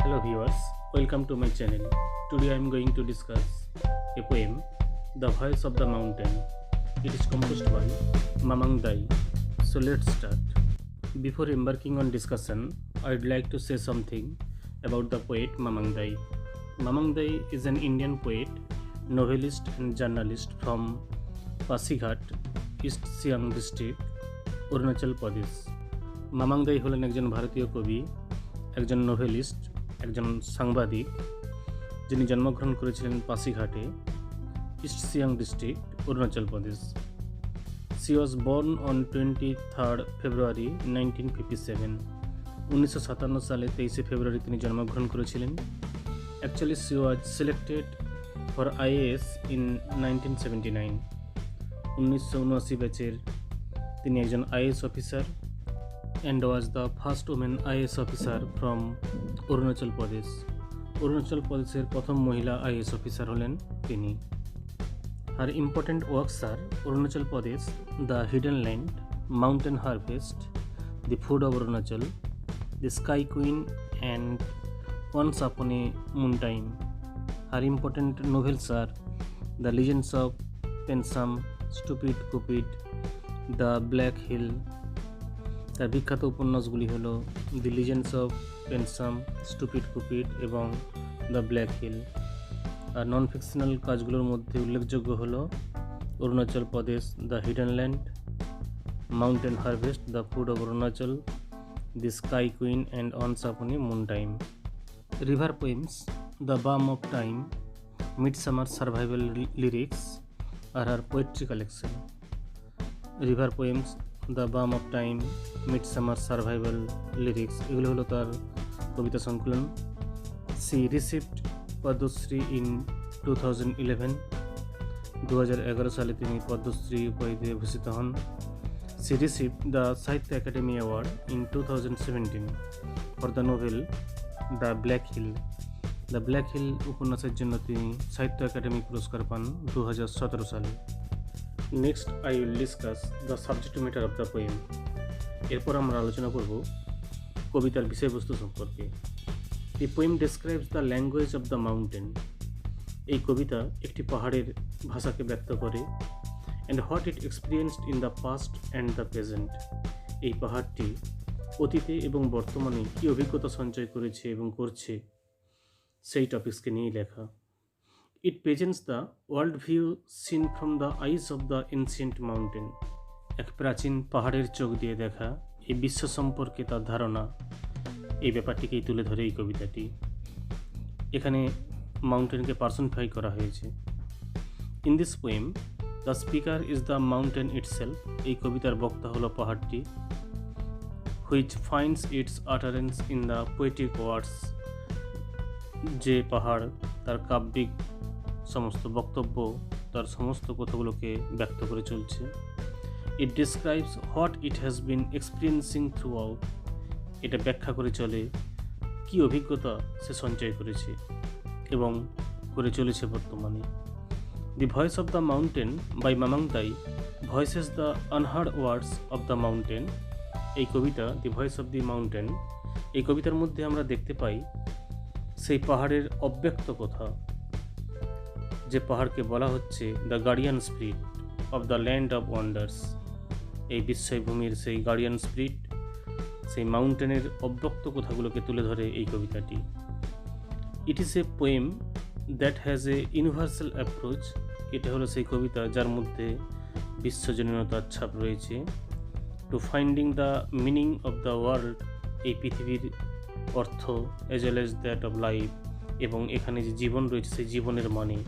Hello viewers, welcome to my channel. Today I am going to discuss a poem, The Voice of the Mountain. It is composed by Mamang Dai. So let's start. Before embarking on discussion, I'd like to say something about the poet Mamang Dai. Mamang Dai is an Indian poet, novelist and journalist from Pasighat, East Siang district, Arunachal Pradesh. Mamang দাই হলেন একজন ভারতীয় কবি, একজন novelist, একজন সাংবাদিক, যিনি জন্মগ্রহণ করেছিলেন পাসিঘাটে, east Siang district, Arunachal Pradesh. She was born on 23rd February 1957. 1957 সালে 23 ফেব্রুয়ারি তিনি জন্মগ্রহণ করেছিলেন। Actually she was selected for IAS in 1979. 1979 ব্যাচের তিনি একজন IAS officer and was the first woman IAS officer from Arunachal Pradesh. Arunachal প্রদেশের প্রথম মহিলা আইএএস অফিসার হলেন তিনি। Her important works are Arunachal Pradesh, The Hidden Land, Mountain Harvest, The Food of Arunachal, The Sky Queen and Once Upon a Moontime. Her important novels are The Legends of Pensam, Stupid Cupid, The Black Hill. তার বিখ্যাত উপন্যাসগুলি হলো the legends of Pensam, stupid cupid এবং the black hill. আর non fictional কাজগুলোর মধ্যে উল্লেখযোগ্য হলো Arunachal Pradesh, the hidden land, mountain harvest, the food of Arunachal, the sky queen and once upon a moon time. River poems, the balm of time, midsummer survival lyrics আর her poetry collection. River poems, the balm of time, midsummer survival lyrics, এগুলো হলো তার কবিতা সংকলন। C received Padmashri in 2011. 2011 সালে তিনি পদ্মশ্রী উপাধিতে ভূষিত হন। She received the Sahitya Akademi award in 2017 for the novel the black hill. The black hill উপন্যাসের জন্য তিনি সাহিত্য একাডেমি পুরস্কার পান 2017 সালে। Next I will discuss the subject matter of the poem. এরপর আমরা আলোচনা করব কবিতার বিষয়বস্তু সম্পর্কে। The poem describes the language of the mountain. এই কবিতা একটি পাহাড়ের ভাষাকে ব্যক্ত করে। And what it experienced in the past and the present. এই পাহাড়টি অতীতে এবং বর্তমানে কী অভিজ্ঞতা সঞ্চয় করেছে এবং করছে, সেই টপিক্সকে নিয়েই লেখা। It presents the world view seen from the eyes of the ancient mountain. এক প্রাচীন পাহাড়ের চোখ দিয়ে দেখা এই বিশ্ব সম্পর্কে তার ধারণা, এই ব্যাপারটিকেই তুলে ধরে এই কবিতাটি। এখানে মাউন্টেনকে পার্সনিফাই করা হয়েছে। In this poem the speaker is the mountain itself. এই কবিতার বক্তা হলো পাহাড়টি। Which finds its utterance in the poetic words. যে পাহাড় তার কাব্যিক সমস্ত বক্তব্য, তার সমস্ত কথাগুলোকে ব্যক্ত করে চলছে। ইট describes what it has been experiencing through out. এটা ব্যাখ্যা করে চলে কী অভিজ্ঞতা সে সঞ্চয় করেছে এবং করে চলেছে বর্তমানে। The voice of the mountain by Mamang Dai voices the unheard words of the mountain. এই কবিতা the voice of the mountain, এই কবিতার মধ্যে আমরা দেখতে পাই সেই পাহাড়ের অব্যক্ত কথা, যে পাহাড়কে বলা হচ্ছে the guardian spirit of the land of wonders. এই বিস্ময়ভূমির সেই গার্ডিয়ান স্পিরিট, সেই মাউন্টেনের অব্যক্ত কথাগুলোকে তুলে ধরে এই কবিতাটি। It is a poem that has a universal approach. এটা হলো সেই কবিতা যার মধ্যে বিশ্বজনীনতার ছাপ রয়েছে। To finding the meaning of the world, এই পৃথিবীর অর্থ, as well as that of life, এবং এখানে যে জীবন রয়েছে সেই জীবনের মানে,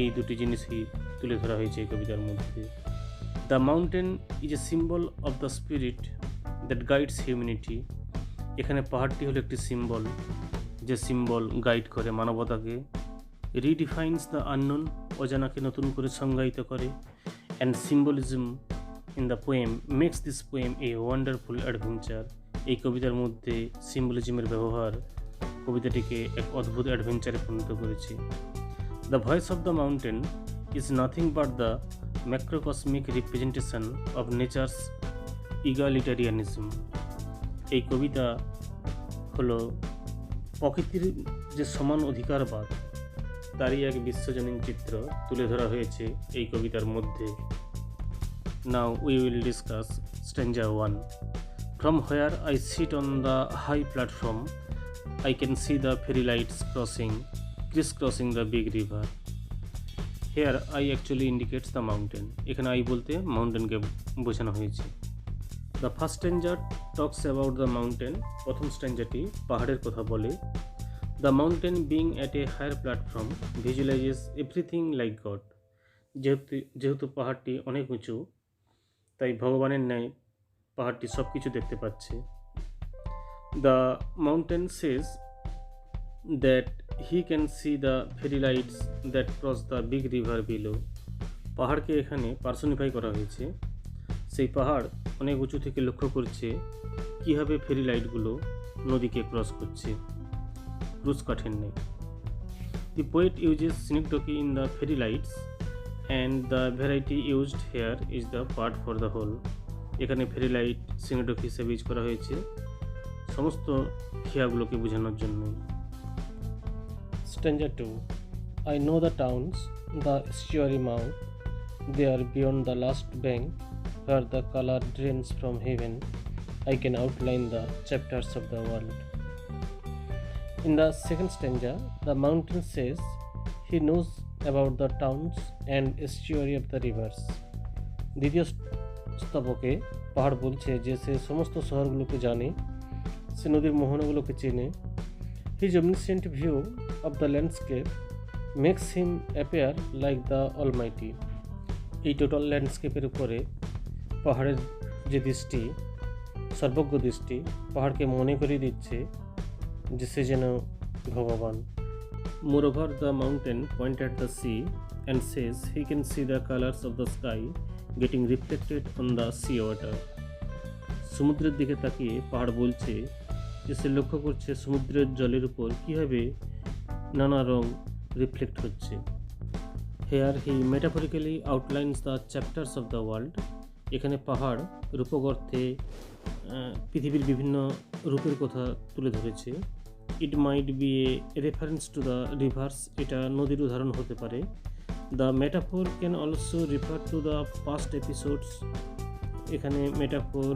এই দুটি জিনিসই তুলে ধরা হয়েছে এই কবিতার মধ্যে। The mountain is a symbol of the spirit that guides humanity. এখানে পাহাড়টি হলো একটি সিম্বল, যে সিম্বল গাইড করে মানবতাকে। রিডিফাইন্স দ্য আননোন, অজানাকে নতুন করে সংজ্ঞায়িত করে। And symbolism in the poem makes this poem a wonderful adventure. এই কবিতার মধ্যে সিম্বলিজমের ব্যবহার কবিতাটিকে এক অদ্ভুত অ্যাডভেঞ্চারে পরিণত করেছে। The voice of the mountain is nothing but the macrocosmic representation of nature's egalitarianism. এই কবিতা হলো প্রকৃতির যে সমান অধিকারবাদ তারই এক বিশ্বজনীন চিত্র তুলে ধরা হয়েছে এই কবিতার মধ্যে। Now we will discuss stanza 1. From where I sit on the high platform, I can see the fairy lights crisscrossing the big river. Here I actually indicates the mountain. এখানে I বলতে মাউন্টেনকে বোঝানো হয়েছে। The first stanza talks about the mountain. প্রথম স্ট্যাঞ্জাটি পাহাড়ের কথা বলে। The mountain being at a higher platform visualizes everything like God. যেহেতু পাহাড়টি অনেক উঁচু তাই ভগবানের ন্যায় পাহাড়টি সব কিছু দেখতে পাচ্ছে। The mountain says that he can see the fairy lights that cross the big river below. পাহাড়কে এখানে পার্সনিফাই করা হয়েছে। সেই পাহাড় অনেক উঁচু থেকে লক্ষ্য করছে কীভাবে ফেরি লাইটগুলো নদীকে ক্রুজ কাঠের নেই। The poet uses synecdoche in the fairy lights and the variety used here is the part for the whole. এখানে ফেরি লাইট synecdoche হিসেবে ইউজ করা হয়েছে সমস্ত খেয়াগুলোকে বোঝানোর জন্য। Stanza 2. I know the towns, the estuary mouth, there beyond the last bank, where the color drains from heaven, I can outline the chapters of the world. In the second stanza, the mountain says he knows about the towns and estuary of the rivers. দ্বিতীয় স্তবকে পাহাড় বলছে যে সে সমস্ত শহরগুলোকে জানে, সে নদীর মোহনাগুলোকে চেনে। His omniscient view of the landscape makes him appear like the Almighty. এই total ল্যান্ডস্কেপের উপরে পাহাড়ের যে দৃষ্টি, সর্বজ্ঞ দৃষ্টি, পাহাড়কে মনে করিয়ে দিচ্ছে যে সে যেন ভগবান। Moreover, the mountain points at the sea and says he can see the colors of the sky getting reflected on the sea water. সমুদ্রের দিকে তাকিয়ে পাহাড় বলছে যে সে লক্ষ্য করছে সমুদ্রের জলের উপর কীভাবে নানা রং রিফ্লেক্ট হচ্ছে। Here he metaphorically outlines the chapters of the world. এখানে পাহাড় রূপক অর্থে পৃথিবীর বিভিন্ন রূপের কথা তুলে ধরেছে। It might be a reference to the rivers. এটা নদীর উদাহরণ হতে পারে। The metaphor can also refer to the past episodes. এখানে মেটাফোর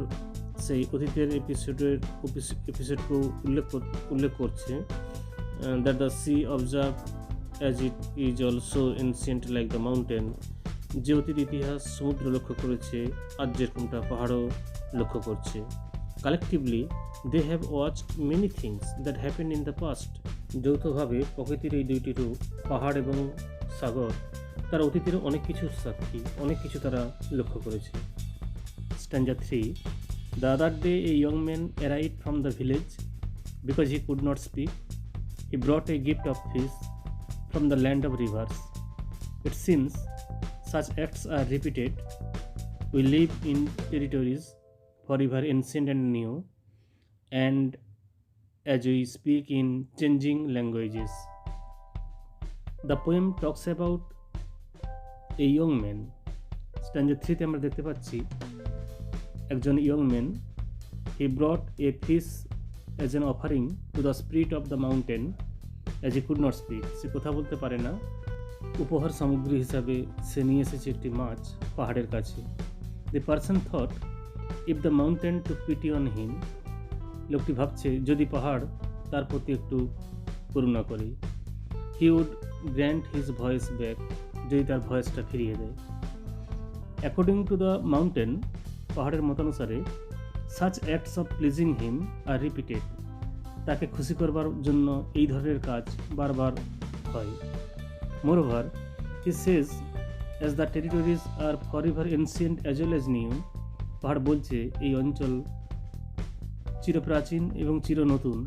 সেই অতীতের এপিসোডকে উল্লেখ করছে। That the sea observed as it is also ancient like the mountain. যে অতীত ইতিহাস সমুদ্র লক্ষ্য করেছে আজ যেরকমটা পাহাড়ও লক্ষ্য করছে। Collectively, they have watched many things that happened in the past. যৌথভাবে প্রকৃতির এই দুইটি রূপ পাহাড় এবং সাগর তারা অতীতের অনেক কিছুর সাক্ষী, অনেক কিছু তারা লক্ষ্য করেছে। Stanza 3. The other day a young man arrived from the village because he could not speak. He brought a gift of fish from the land of rivers. It seems such acts are repeated. We live in territories forever ancient and new, and as we speak in changing languages. The poem talks about a young man. Stanza 3 তে আমরা দেখতে পাচ্ছি একজন young man. He brought a fish as an offering to the spirit of the mountain as he could not speak. সে কথা বলতে পারে না, উপহার সামগ্রী হিসাবে সে নিয়ে এসেছে একটি মাছ পাহাড়ের কাছে। The person thought if the mountain took pity on him, লোকটি ভাবছে যদি পাহাড় তার প্রতি একটু করুণা করে, he would grant his voice back, যদি তার ভয়েসটা ফিরিয়ে দেয়। According to the mountain, পাহাড়ের মতানুসারে such acts of pleasing him are repeated. তাকে খুশি করবার জন্য এই ধরনের কাজ বারবার হয়। Moreover, he says as the territories are forever ancient as well as new. পাহাড় বলছে এই অঞ্চল চিরপ্রাচীন এবং চিরনতুন।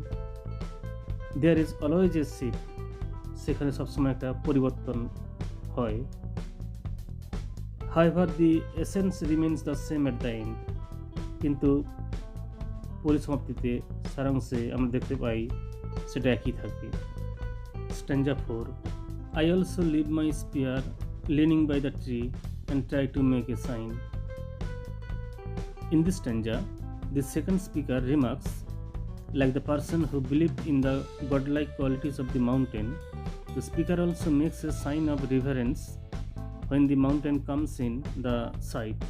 There is always a shift. সেখানে সবসময় একটা পরিবর্তন হয়। However, the essence remains the same at the end. কিন্তু পরিসমাপ্তিতে সারাংশে আমরা দেখতে পাই সেটা একই থাকে। Stanza 4. I also leave my spear leaning by the tree and try to make a sign. In this stanza, the second speaker remarks Like the person who believed in the godlike qualities of the mountain, the speaker also makes a sign of reverence when the mountain comes in the sight.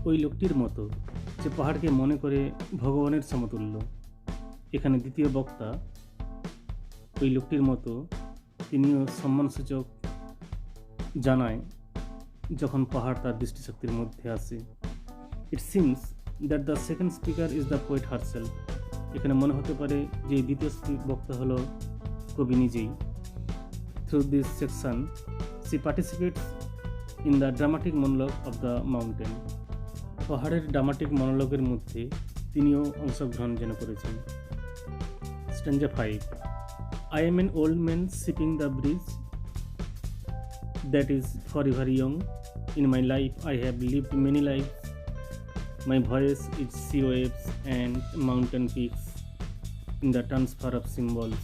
ওই লোকটির মতো যে পাহাড়কে মনে করে ভগবানের সমতুল্য। এখানে দ্বিতীয় বক্তা ওই লোকটির মতো তিনিও সম্মানসূচক জানায় যখন পাহাড় তার দৃষ্টিশক্তির মধ্যে আসে। It seems that the second speaker is the poet herself. এখানে মনে হতে পারে যে দ্বিতীয় বক্তা হলো কবি নিজেই। Through this section she participates in the dramatic monologue of the mountain. পাহাড়ের ড্রামাটিক মনোলগের মধ্যে তিনিও অংশগ্রহণ যেন করেছেন। স্ট্যাঞ্জা 5। I am an old man sipping the breeze that is forever young. In my life I have lived many lives. My voice is sea waves and mountain peaks in the transfer of symbols.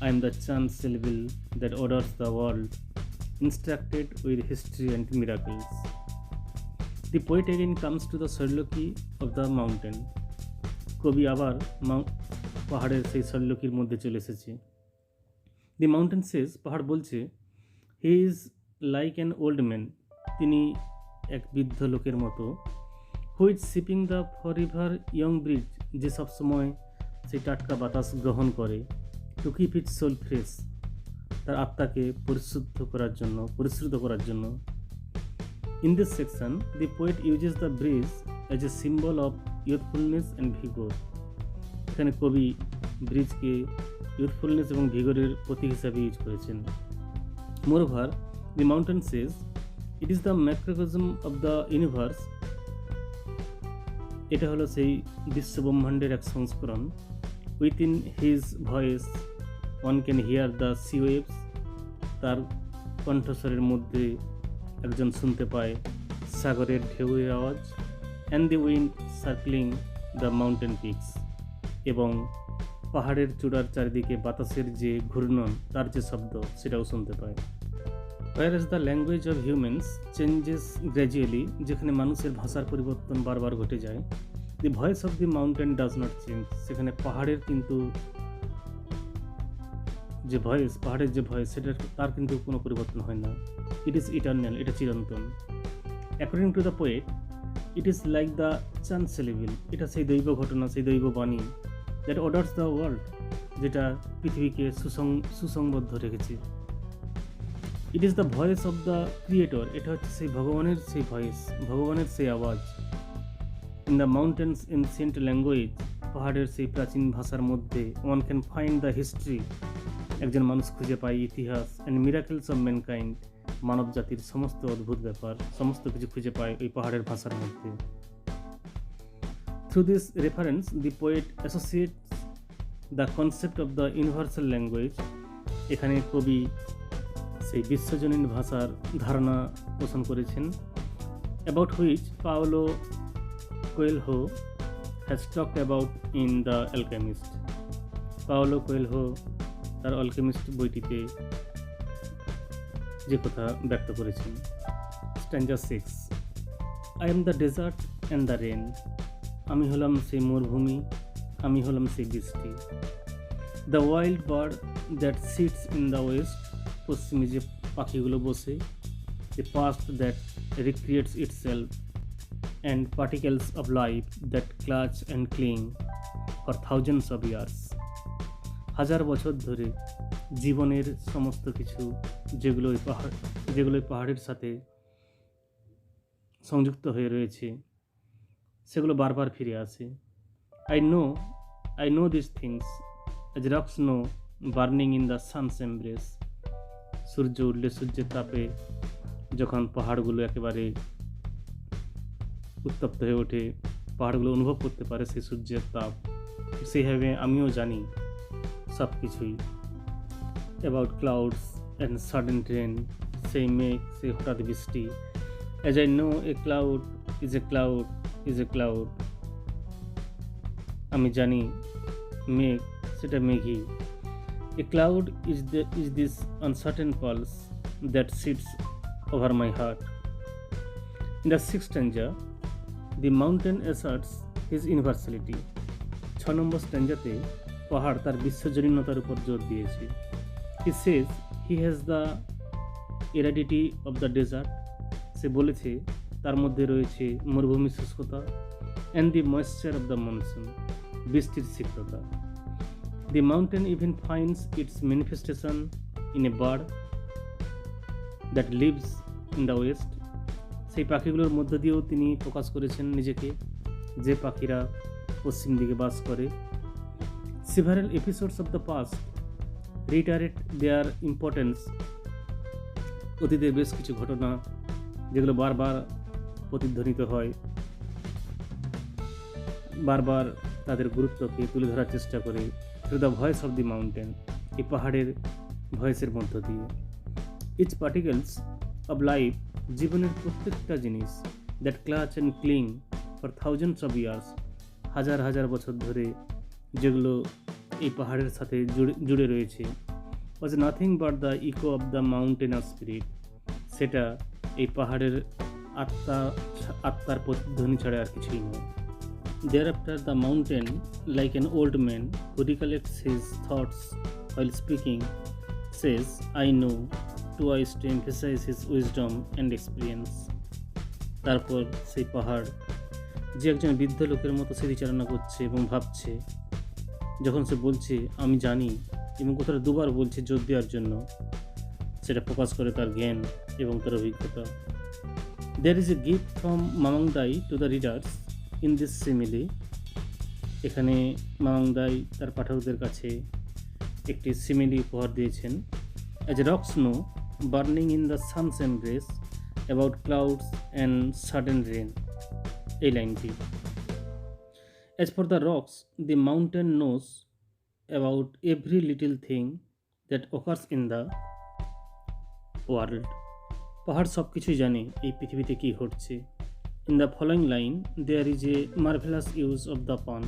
I am the chant syllable that orders the world, instructed with history and miracles. The poet again comes to the soliloquy of the mountain. কবি আবার পাহাড়ের সেই soliloquy-র মধ্যে চলে এসেছে। The mountain says, পাহাড় বলছে, he is like an old man, তিনি এক বৃদ্ধ লোকের মতো, who is sipping the forever young breeze, যে সবসময় সেই টাটকা বাতাস গ্রহণ করে, to keep its soul fresh, তার আত্মাকে পরিশুদ্ধ করার জন্য। In this section, the poet uses the breeze as a symbol of youthfulness and vigor. এখানে কবি ব্রিজকে ইউথফুলনেস এবং ভিগরের প্রতীক হিসাবে ইউজ করেছেন। Moreover the mountain says it is the macrocosm of the universe. এটা হলো সেই বিশ্বব্রহ্মাণ্ডের এক সংস্করণ। Within his voice one can hear the sea waves, তার কণ্ঠস্বরের মধ্যে একজন শুনতে পায় সাগরের ঢেউয়ের আওয়াজ, and the wind circling the mountain peaks, এবং পাহাড়ের চূড়ার চারিদিকে বাতাসের যে ঘূর্ণন তার যে শব্দ সেটাও শুনতে পায়। whereas the language of humans changes gradually, যেখানে মানুষের ভাষার পরিবর্তন বারবার ঘটে যায়, the voice of the mountain does not change, সেখানে পাহাড়ের যে ভয়েস সেটা তার কিন্তু কোনো পরিবর্তন হয় না। ইট ইজ ইটার্নাল, এটা চিরন্তন। According to the poet it is like the chance syllable, এটা সেই দৈব ঘটনা, সেই দৈব বাণী দ্যাট অর্ডার্স দ্য ওয়ার্ল্ড, যেটা পৃথিবীকে সুসংবদ্ধ রেখেছে। ইট is the voice of the creator, এটা হচ্ছে সেই ভগবানের সেই ভয়েস, ভগবানের সেই আওয়াজ। In the mountains ancient language, পাহাড়ের সেই প্রাচীন ভাষার মধ্যে one can find the history, একজন মানুষ খুঁজে পায় ইতিহাস, অ্যান্ড মিরাকেলস অফ ম্যানকাইন্ড, মানব জাতির সমস্ত অদ্ভুত ব্যাপার, সমস্ত কিছু খুঁজে পায় ওই পাহাড়ের ভাষার মধ্যে। Through this reference the poet associates the concept of the universal language, এখানে কবি সেই বিশ্বজনীন ভাষার ধারণা পোষণ করেছেন, about which Paulo Coelho has talked about in the Alchemist. Paulo Coelho তার অ্যালকেমিস্ট বইটিতে যে কথা ব্যক্ত করেছেন। স্ট্যাঞ্জা 6। I am the desert and the rain, আমি হলাম সেই মরুভূমি, আমি হলাম সেই বৃষ্টি। The wild bird that sits in the west, পশ্চিমে যে পাখিগুলো বসে, the past that recreates itself, and particles of life that clutch and cling for thousands of years, হাজার বছর ধরে জীবনের সমস্ত কিছু যেগুলো এই পাহাড়ের সাথে সংযুক্ত হয়ে রয়েছে সেগুলো বারবার ফিরে আসে। I know this things as rocks know burning in the sun's embrace, সূর্য উঠলে সূর্যের তাপে যখন পাহাড়গুলো একেবারে উত্তপ্ত হয়ে ওঠে, পাহাড়গুলো অনুভব করতে পারে সেই সূর্যের তাপ, সেইভাবে আমিও জানি সব কিছুই। About clouds and sudden rain, সেই মেঘ, সেই হঠাৎ বৃষ্টি। As I know a cloud is a cloud is a cloud, আমি জানি মেঘ সেটা মেঘই। A cloud is this uncertain pulse that sits over my heart. In the sixth stanza the mountain asserts his universality. 6 number স্ট্যাঞ্জাতে পাহাড় তার বিশ্বজনীনতার উপর জোর দিয়েছে। He says he has the aridity of the desert. সে বলেছে তার মধ্যে রয়েছে মরুভূমির শুষ্কতা and the moisture of the monsoon, বৃষ্টির সিক্ততা। The mountain even finds its manifestation in a bird that lives in the west. সেই পাখিগুলোর মধ্য দিয়েও তিনি প্রকাশ করেছেন নিজেকে, যে পাখিরা পশ্চিম দিকে বাস করে। Several episodes of the past reiterate their importance. অতীতে বেশ কিছু ঘটনা যেগুলো বারবার প্রতিধ্বনিত হয়, বারবার তাদের গুরুত্বকে তুলে ধরার চেষ্টা করে through the voice of the mountain, এই পাহাড়ের ভয়েসের মধ্য দিয়ে। ইচ পার্টিকেলস অব লাইফ, জীবনের প্রত্যেকটা জিনিস, that clutch and cling for thousands of years, হাজার হাজার বছর ধরে যেগুলো এই পাহাড়ের সাথে জুড়ে রয়েছে, was nothing but the echo of the mountaineer spirit. সেটা এই পাহাড়ের আত্মার প্রতিধ্বনি ছাড়া আর কিছুই নয়। Thereafter the mountain like an old man who recollects his thoughts while speaking says I know twice to emphasize his wisdom and experience. তারপর সেই পাহাড় যে একজন বৃদ্ধ লোকের মতো স্মৃতিচারণা করছে এবং ভাবছে, যখন সে বলছে আমি জানি, এবং কোথাও দুবার বলছে জোর দেওয়ার জন্য, সেটা প্রকাশ করে তার জ্ঞান এবং তার অভিজ্ঞতা। There is a gift from Mamang Dai to the readers in this simile. এখানে মামাংদাই তার পাঠকদের কাছে একটি সিমিলি উপহার দিয়েছেন। As a rock snow burning in the sun's embrace about clouds and sudden rain, এই লাইনটি। As for the rocks, the mountain knows about every little thing that occurs in the world. পাহাড় সব কিছুই জানে এই পৃথিবীতে কী ঘটছে। In the following line there is a marvellous use of the pun.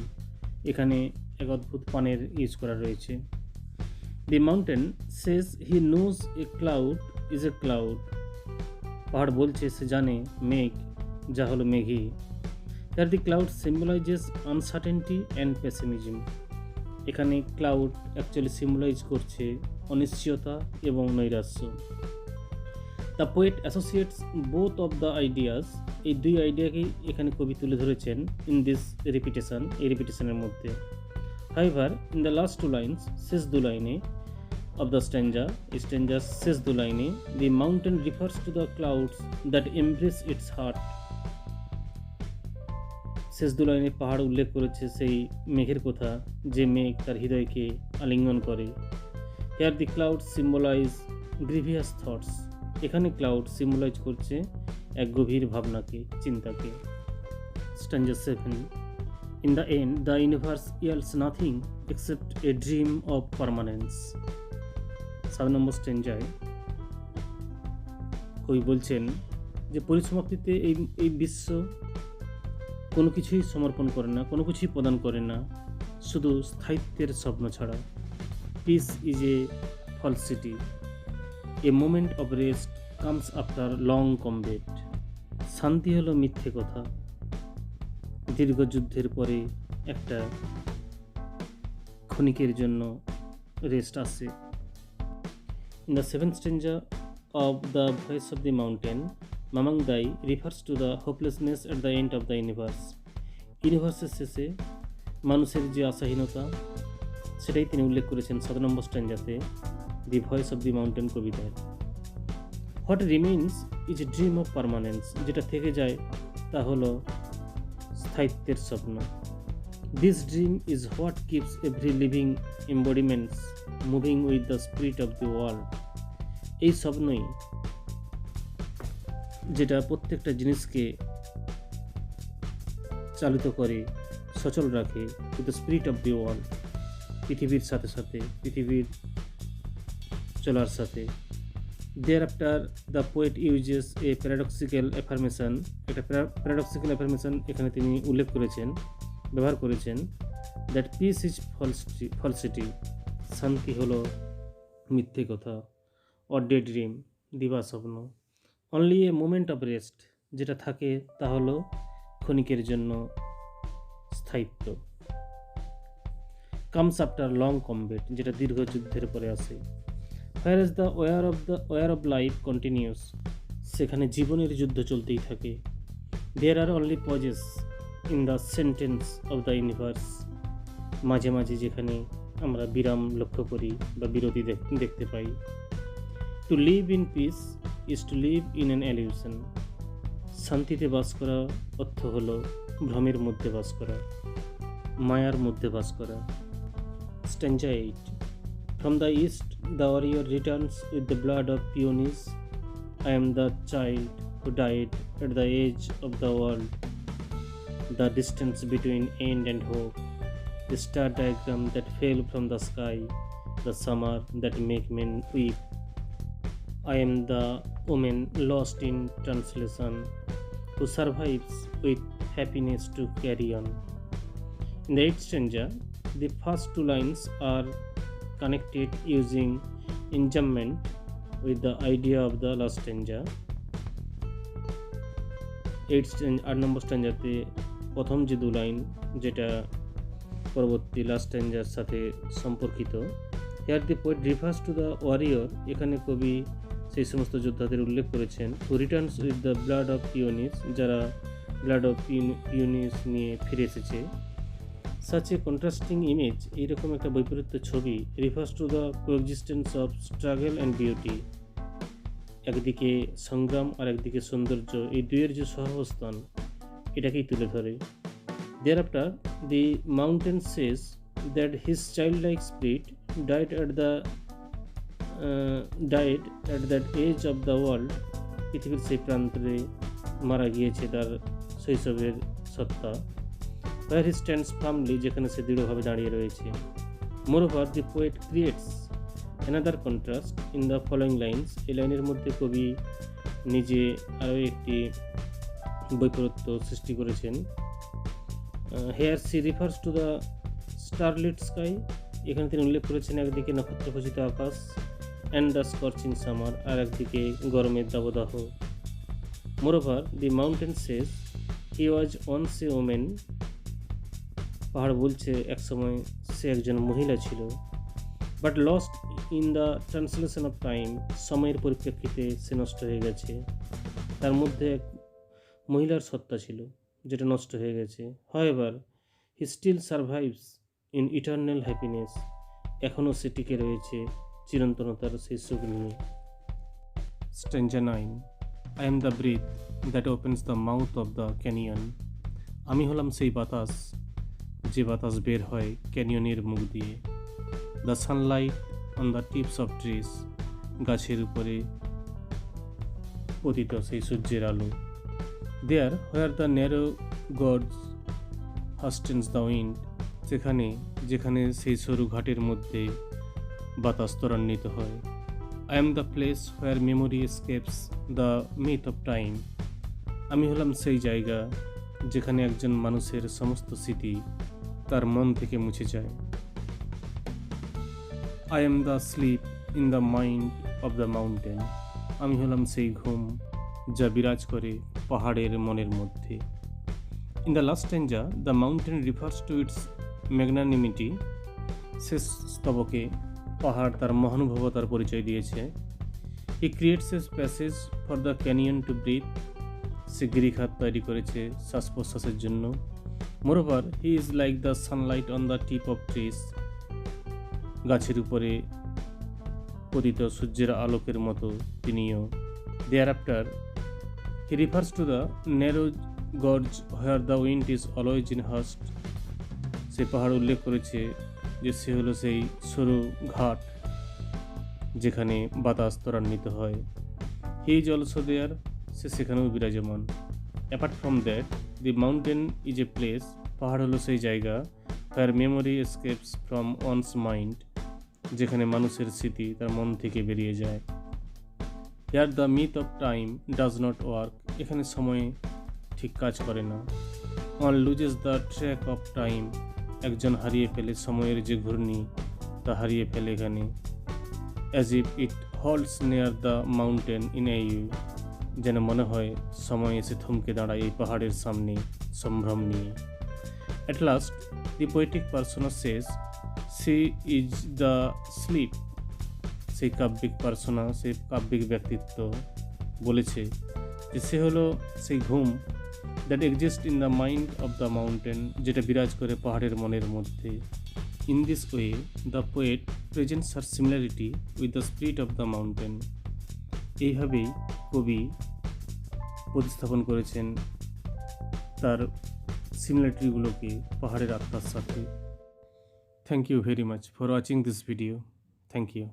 এখানে এক অদ্ভুত পানের ইউজ করা রয়েছে। The mountain says he knows a cloud is a cloud. পাহাড় বলছে সে জানে মেঘ যা হলো মেঘই। That the cloud symbolizes uncertainty and pessimism. এখানে ক্লাউড অ্যাকচুয়ালি সিম্বলাইজ করছে অনিশ্চয়তা এবং নৈরাশ্য। The poet associates both of the ideas. এই দুই আইডিয়াকেই এখানে কবি তুলে ধরেছেন ইন দিস রিপিটেশন, এই রিপিটেশনের মধ্যে। However in the last two lines, শেষ দু লাইনে অফ দ্য স্ট্যাঞ্জা, স্ট্যাঞ্জার শেষ দু লাইনে, the mountain refers to the clouds that embrace its heart. শেষ দু লাইনে পাহাড় উল্লেখ করেছে সেই মেঘের কথা, যে মেঘ তার হৃদয়কে আলিঙ্গন করে। Here the cloud symbolize grievous thoughts. এখানে ক্লাউড সিম্বলাইজ করছে এক গভীর ভাবনাকে, চিন্তাকে। Stanza 7, in the end the universe yields nothing except a dream of permanence. 7 number স্ট্যাঞ্জায় কবি বলছেন যে পরিসমাপ্তিতে এই বিশ্ব কোনো কিছুই সমর্পণ করে না, কোনো কিছুই প্রদান করে না, শুধু স্থায়িত্বের স্বপ্ন ছাড়া। Peace is a falsity, a moment of rest comes after long combat. শান্তি হলো মিথ্যে কথা, দীর্ঘ যুদ্ধের পরে একটা ক্ষণিকের জন্য রেস্ট আসে। In the 7th stanza of the voice of the mountain, Mamang Dai refers to the hopelessness at the end of the universe. ইউনিভার্সের শেষে মানুষের যে আশাহীনতা, সেটাই তিনি উল্লেখ করেছেন 7 নম্বর স্ট্যাঞ্জাতে the voice of the mountain কবিতায়। What remains is a dream of permanence. যেটা থেকে যায় তা হলো স্থায়িত্বের স্বপ্ন। This dream is what keeps every living embodiments moving with the spirit of the world. এই স্বপ্নই যেটা প্রত্যেকটা জিনিসকে চালিত করে, সচল রাখে with the spirit of the world, পৃথিবীর সাথে সাথে, পৃথিবীর চলার সাথে। Thereafter the poet uses a paradoxical affirmation. একটা প্যারাডক্সিক্যাল অ্যাফার্মেশন এখানে তিনি উল্লেখ করেছেন, ব্যবহার করেছেন। দ্যাট পিস ইজ ফলসিটি, শান্তি হলো মিথ্যে কথা। অর ডে ড্রিম, দিবা স্বপ্ন। Only a moment of rest, যেটা থাকে তা হলো ক্ষণিকের জন্য স্থায়িত্ব। কামস আফটার লং কমব্যাট, যেটা দীর্ঘ যুদ্ধের পরে আসে। Where is the war of life continues, সেখানে জীবনের যুদ্ধ চলতেই থাকে। There are only pauses in the sentence of the universe, মাঝে মাঝে যেখানে আমরা বিরাম লক্ষ্য করি বা বিরতি দেখতে পাই। To live in peace is to live in an allusion, শান্তিতে বাস করা অর্থ হলো ভ্রমের মধ্যে বাস করা, মায়ার মধ্যে বাস করা। Stanza 8, from the east the warrior returns with the blood of peonies, I am the child who died at the edge of the world, the distance between end and hope, the star diagram that fell from the sky, the summer that make men weep. I am the woman lost in translation, who survives with happiness to carry on. In the 8th stanza, the first two lines are connected using enjambment with the idea of the last stanza. 8 নম্বর স্ট্যাঞ্জাতে প্রথম যে দু line, যেটা পরবর্তী last স্ট্যাঞ্জার সাথে সম্পর্কিত। Here the poet refers to the warrior, এখানে কবি সেই সমস্ত যোদ্ধাদের উল্লেখ করেছেন। Who returns with the blood of peonies, যারা ব্লাড অফ পিওনিস নিয়ে ফিরে এসেছে। সাচ এ কন্ট্রাস্টিং ইমেজ, এইরকম একটা বৈপরীত্য ছবি, refers to the coexistence of struggle and beauty, একদিকে সংগ্রাম আর একদিকে সৌন্দর্য, এই দুইয়ের যে সহাবস্থান, এটাকেই তুলে ধরে। Thereafter the mountain says that his child like spirit died at that edge of the world, পৃথিবীর সেই প্রান্তে মারা গিয়েছে তার শৈশবের সত্তা। where he stands firmly, যেখানে সে দৃঢ়ভাবে দাঁড়িয়ে রয়েছে। Moreover, the poet creates another contrast in the following lines, এই লাইনের মধ্যে কবি নিজে আরও একটি বৈপরীত্য সৃষ্টি করেছেন। Here she refers to the starlit sky, এখানে তিনি উল্লেখ করেছেন একদিকে নক্ষত্রখচিত আকাশ, and the scorching summer, আর একদিকে গরমের দাবদাহ। Moreover, the mountain says he was once a woman, পাহাড় বলছে একসময় সে একজন মহিলা ছিল। But lost in the translation of time, সময়ের পরিপ্রেক্ষিতে সে নষ্ট হয়ে গেছে। তার মধ্যে এক মহিলার সত্তা ছিল যেটা নষ্ট হয়ে গেছে। However he still survives in eternal happiness, এখনও সে টিকে রয়েছে চিরন্তনতার সেই সুখ নিয়ে। Stanza 9, I am the breath that opens the mouth of the canyon, আমি হলাম সেই বাতাস যে বাতাস বের হয় ক্যানিয়নের মুখ দিয়ে। The sunlight on the tips of trees, গাছের উপরে পতিত সেই সূর্যের আলো। There where the narrow gods hastens the wind, যেখানে সেই সরু ঘাটের মধ্যে বাতাস ত্বরান্বিত হয়। I am the place where memory escapes the myth of time, আমি হলাম সেই জায়গা যেখানে একজন মানুষের সমস্ত স্মৃতি তার মন থেকে মুছে যায়। I am the slip in the mind of the mountain, আমি হলাম সেই ঘুম যা বিরাজ করে পাহাড়ের মনের মধ্যে। In the last stanza, the mountain refers to its magnanimity, শেষ স্তবকে পাহাড় তার মহানুভবতার পরিচয় দিয়েছে। He creates a passage for the canyon to breathe, সে গিরিখাত তৈরি করেছে শ্বাস প্রশ্বাসের জন্য। Moreover he is like the sunlight on the tip of trees, গাছের উপরে পতিত সূর্যের আলোকের মতো তিনিও। Thereafter he refers to the narrow gorge where the wind is always in হাস্ট, সে পাহাড় উল্লেখ করেছে যে সে হলো সেই সরু ঘাট যেখানে বাতাস ত্বরান্বিত হয়। হি ইজ অলসো দেয়ার, সে সেখানেও বিরাজমান। Apart from that, the mountain is a place, পাহাড় হলো সেই জায়গা, where memory escapes from one's mind, যেখানে মানুষের স্মৃতি তার মন থেকে বেরিয়ে যায়। Here the myth of time does not work, এখানে সময় ঠিক কাজ করে না। One loses the track of time, একজন হারিয়ে ফেলে সময়ের যে ঘূর্ণি তা হারিয়ে ফেলে এখানে। As if it holds near the mountain in a you, যেন মনে হয় সময় এসে থমকে দাঁড়ায় এই পাহাড়ের সামনে সম্ভ্রম নিয়ে। At last the poetic persona says she is the sleep, সেই কাব্যিক পার্সোনা, সেই কাব্যিক ব্যক্তিত্ব বলেছে যে সে হলো সেই ঘুম that exist in the mind of the mountain, যেটা বিরাজ করে পাহাড়ের মনের মধ্যে। In this way the poet presents her similarity with the spirit of the mountain. এইভাবেই কবি প্রতিস্থাপন করেছেন তার সিমিলারিটিগুলোকে পাহাড়ের আত্মার সাথে। Thank you very much for watching this video. Thank you.